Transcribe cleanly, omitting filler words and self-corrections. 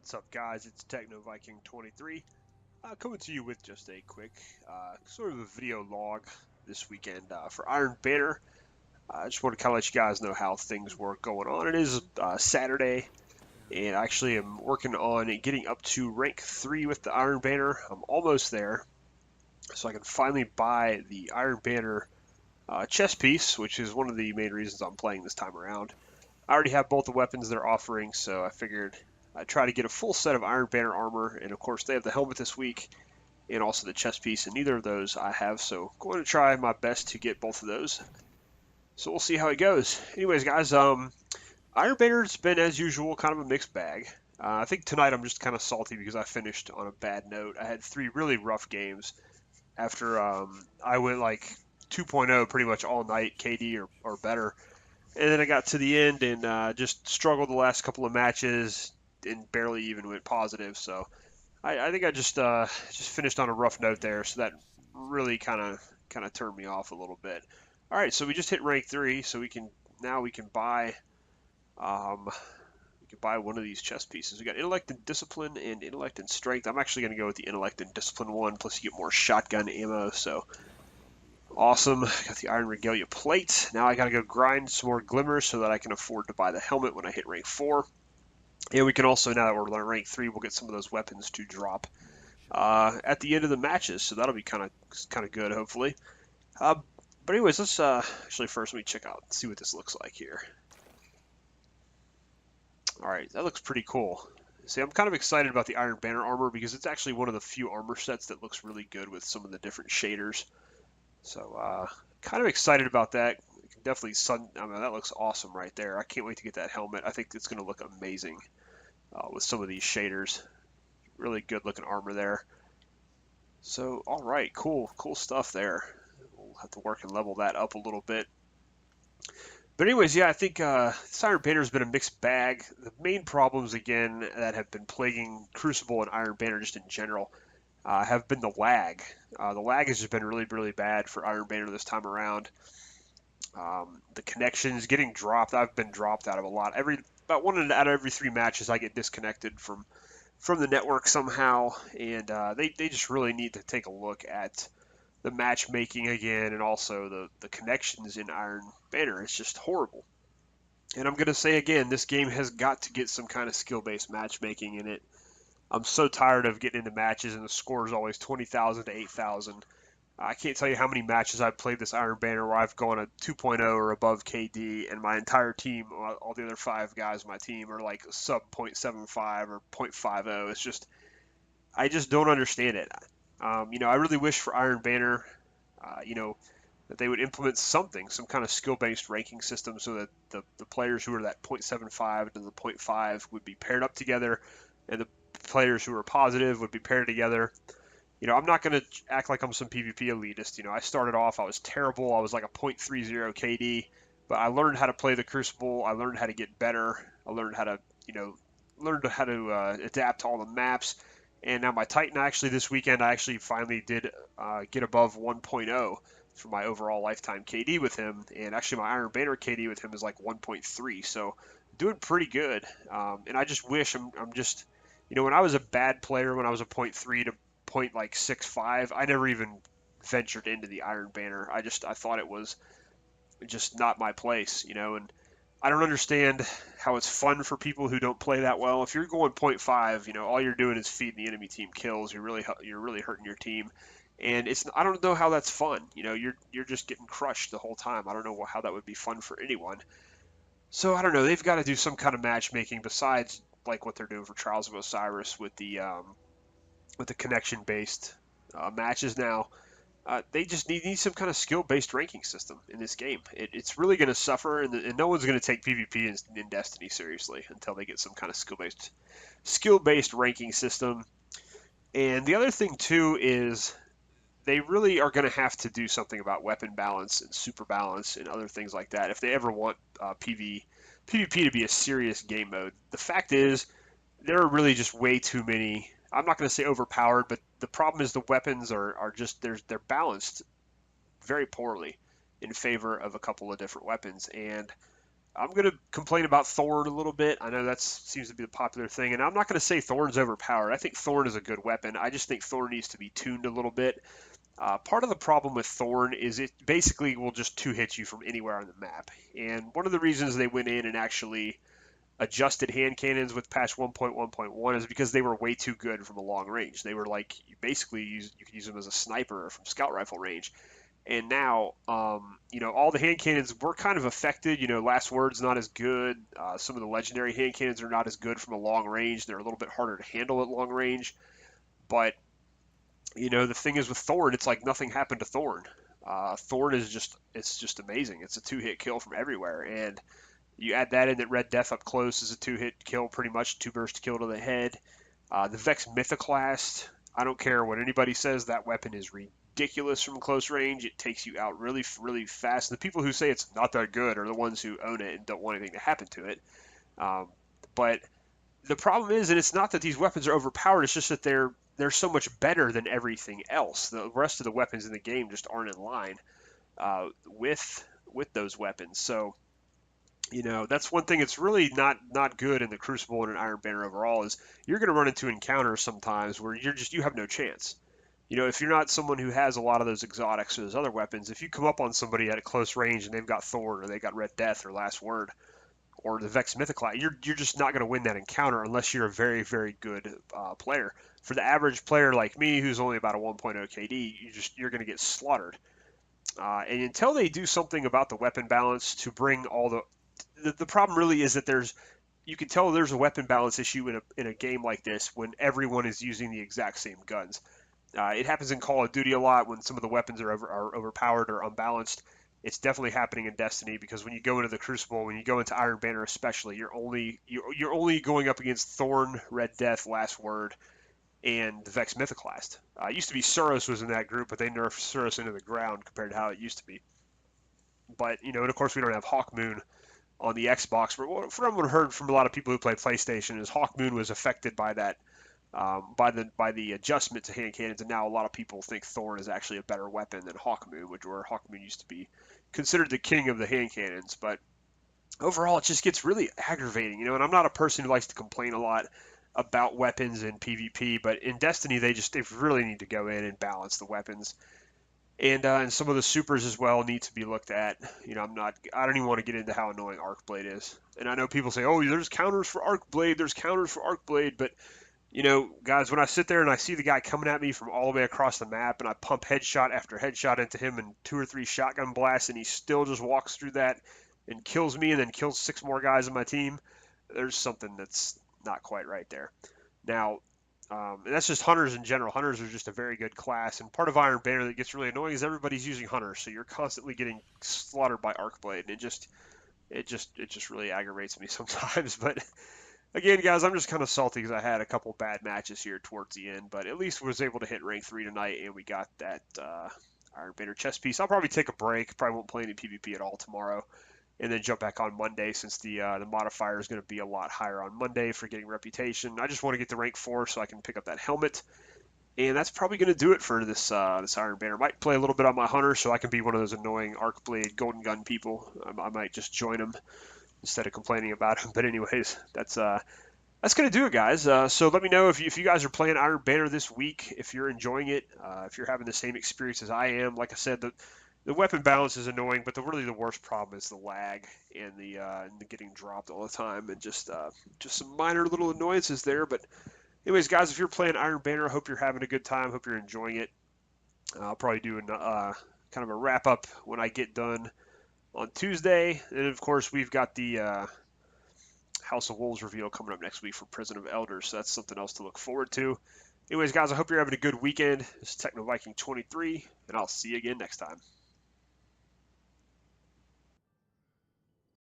What's up, guys? It's Techno Viking 23 coming to you with just a quick sort of a video log this weekend for Iron Banner. I just want to kind of let you guys know how things were going on. It is Saturday, and I actually am working on getting up to rank 3 with the Iron Banner. I'm almost there, so I can finally buy the Iron Banner chest piece, which is one of the main reasons I'm playing this time around. I already have both the weapons they're offering, so I figured I'd try to get a full set of Iron Banner armor, and of course they have the helmet this week, and also the chest piece, and neither of those I have, so I'm going to try my best to get both of those. So we'll see how it goes. Anyways, guys, Iron Banner's been, as usual, kind of a mixed bag. I think tonight I'm just kind of salty because I finished on a bad note. I had 3 really rough games after I went like 2.0 pretty much all night, KD or better. And then I got to the end and just struggled the last couple of matches and barely even went positive. So I think I just finished on a rough note there. So that really kind of turned me off a little bit. All right, so we just hit rank 3, so we can buy one of these chest pieces. We got intellect and discipline and intellect and strength. I'm actually going to go with the intellect and discipline one. Plus you get more shotgun ammo. So awesome. Got the Iron Regalia plate. Now I gotta go grind some more glimmers so that I can afford to buy the helmet when I hit rank 4. And we can also, now that we're rank 3, we'll get some of those weapons to drop at the end of the matches. So that'll be kind of good, hopefully. But anyways, let's actually first let me check out, see what this looks like here. All right, that looks pretty cool. See, I'm kind of excited about the Iron Banner armor because it's actually one of the few armor sets that looks really good with some of the different shaders. So kind of excited about that. Definitely I mean, that looks awesome right there. I can't wait to get that helmet. I think it's going to look amazing with some of these shaders. Really good looking armor there. So, all right, cool stuff there. We'll have to work and level that up a little bit. But anyways, yeah, I think this Iron Banner has been a mixed bag. The main problems, again, that have been plaguing Crucible and Iron Banner just in general have been the lag. The lag has just been really, really bad for Iron Banner this time around. The connections getting dropped. I've been dropped out of a lot. About 1 out of every 3 matches, I get disconnected from the network somehow, and they just really need to take a look at the matchmaking again, and also the connections in Iron Banner. It's just horrible. And I'm gonna say again, this game has got to get some kind of skill-based matchmaking in it. I'm so tired of getting into matches and the score is always 20,000 to 8,000. I can't tell you how many matches I've played this Iron Banner where I've gone a 2.0 or above KD, and my entire team, all the other 5 guys on my team, are like sub 0.75 or 0.50. It's just, I just don't understand it. I really wish for Iron Banner, that they would implement something, some kind of skill-based ranking system so that the players who are that 0.75 to the 0.5 would be paired up together, and the players who are positive would be paired together. I'm not going to act like I'm some PvP elitist. I started off, I was terrible. I was like a 0.30 KD, but I learned how to play the Crucible. I learned how to get better. I learned how to, adapt to all the maps. And now my Titan, actually, this weekend, I actually finally did get above 1.0 for my overall lifetime KD with him. And actually, my Iron Banner KD with him is like 1.3. So doing pretty good. And I just wish I'm just, when I was a bad player, when I was a 0.3 to 0.65, I never even ventured into the Iron Banner. I thought it was just not my place, and I don't understand how it's fun for people who don't play that well. If you're going 0.5, all you're doing is feeding the enemy team kills. You're really hurting your team, and I don't know how that's fun. You're just getting crushed the whole time. I don't know how that would be fun for anyone. So I don't know. They've got to do some kind of matchmaking besides like what they're doing for Trials of Osiris with the connection-based matches now. They just need some kind of skill-based ranking system in this game. It's really going to suffer, and no one's going to take PvP in Destiny seriously until they get some kind of skill-based ranking system. And the other thing too is they really are going to have to do something about weapon balance and super balance and other things like that if they ever want PvP to be a serious game mode. The fact is, there are really just way too many. I'm not going to say overpowered, but the problem is the weapons are just they're balanced very poorly in favor of a couple of different weapons. And I'm going to complain about Thorn a little bit. I know that seems to be the popular thing, and I'm not going to say Thorn's overpowered. I think Thorn is a good weapon. I just think Thorn needs to be tuned a little bit. Part of the problem with Thorn is it basically will just two-hit you from anywhere on the map. And one of the reasons they went in and actually adjusted hand cannons with patch 1.1.1 is because they were way too good from a long range. They were like, you could use them as a sniper or from scout rifle range. And now, all the hand cannons were kind of affected. Last Word's not as good. Some of the legendary hand cannons are not as good from a long range. They're a little bit harder to handle at long range. But, the thing is with Thorn, it's like nothing happened to Thorn. Thorn it's just amazing. It's a two-hit kill from everywhere. And you add that in that Red Death up close is a two-hit kill pretty much, two-burst kill to the head. The Vex Mythoclast, I don't care what anybody says, that weapon is ridiculous from close range. It takes you out really, really fast. The people who say it's not that good are the ones who own it and don't want anything to happen to it. But the problem is, and it's not that these weapons are overpowered, it's just that they're so much better than everything else. The rest of the weapons in the game just aren't in line with those weapons. So, that's one thing that's really not good in the Crucible and an Iron Banner overall is you're going to run into encounters sometimes where you have no chance. If you're not someone who has a lot of those exotics or those other weapons, if you come up on somebody at a close range and they've got Thorn or they got Red Death or Last Word or the Vex Mythoclast, you're just not going to win that encounter unless you're a very, very good player. For the average player like me, who's only about a 1.0 KD, you're going to get slaughtered. And until they do something about the weapon balance to bring all the problem really is that you can tell there's a weapon balance issue in a game like this when everyone is using the exact same guns. It happens in Call of Duty a lot when some of the weapons are overpowered or unbalanced. It's definitely happening in Destiny because when you go into the Crucible, when you go into Iron Banner especially, you're only going up against Thorn, Red Death, Last Word, and the Vex Mythoclast. It used to be Suros was in that group, but they nerfed Suros into the ground compared to how it used to be. But and of course we don't have Hawkmoon on the Xbox. But what I heard from a lot of people who play PlayStation is Hawkmoon was affected by that, by the adjustment to hand cannons, and now a lot of people think Thorn is actually a better weapon than Hawkmoon, where Hawkmoon used to be considered the king of the hand cannons. But overall, it just gets really aggravating, and I'm not a person who likes to complain a lot about weapons in PvP, but in Destiny they really need to go in and balance the weapons. And some of the supers as well need to be looked at. I don't even want to get into how annoying Arcblade is. And I know people say, oh, there's counters for Arcblade, but guys, when I sit there and I see the guy coming at me from all the way across the map and I pump headshot after headshot into him and 2 or 3 shotgun blasts and he still just walks through that and kills me and then kills 6 more guys on my team, there's something that's not quite right there. Now, and that's just Hunters in general. Hunters are just a very good class, and part of Iron Banner that gets really annoying is everybody's using Hunters, so you're constantly getting slaughtered by Arcblade, and it just really aggravates me sometimes. But again, guys, I'm just kind of salty because I had a couple bad matches here towards the end, but at least was able to hit rank 3 tonight, and we got that Iron Banner chest piece. I'll probably take a break. Probably won't play any PvP at all tomorrow, and then jump back on Monday since the modifier is going to be a lot higher on Monday for getting reputation. I just want to get to rank 4 so I can pick up that helmet, and that's probably going to do it for this Iron Banner. Might play a little bit on my Hunter so I can be one of those annoying Arcblade Golden Gun people. I might just join them instead of complaining about them. But anyways, that's going to do it, guys. So let me know if you guys are playing Iron Banner this week, if you're enjoying it, if you're having the same experience as I am. Like I said, the weapon balance is annoying, but really the worst problem is the lag and the getting dropped all the time, and just some minor little annoyances there. But anyways, guys, if you're playing Iron Banner, I hope you're having a good time. Hope you're enjoying it. I'll probably do kind of a wrap up when I get done on Tuesday, and of course we've got the House of Wolves reveal coming up next week for Prison of Elders, so that's something else to look forward to. Anyways, guys, I hope you're having a good weekend. This is Techno Viking 23, and I'll see you again next time.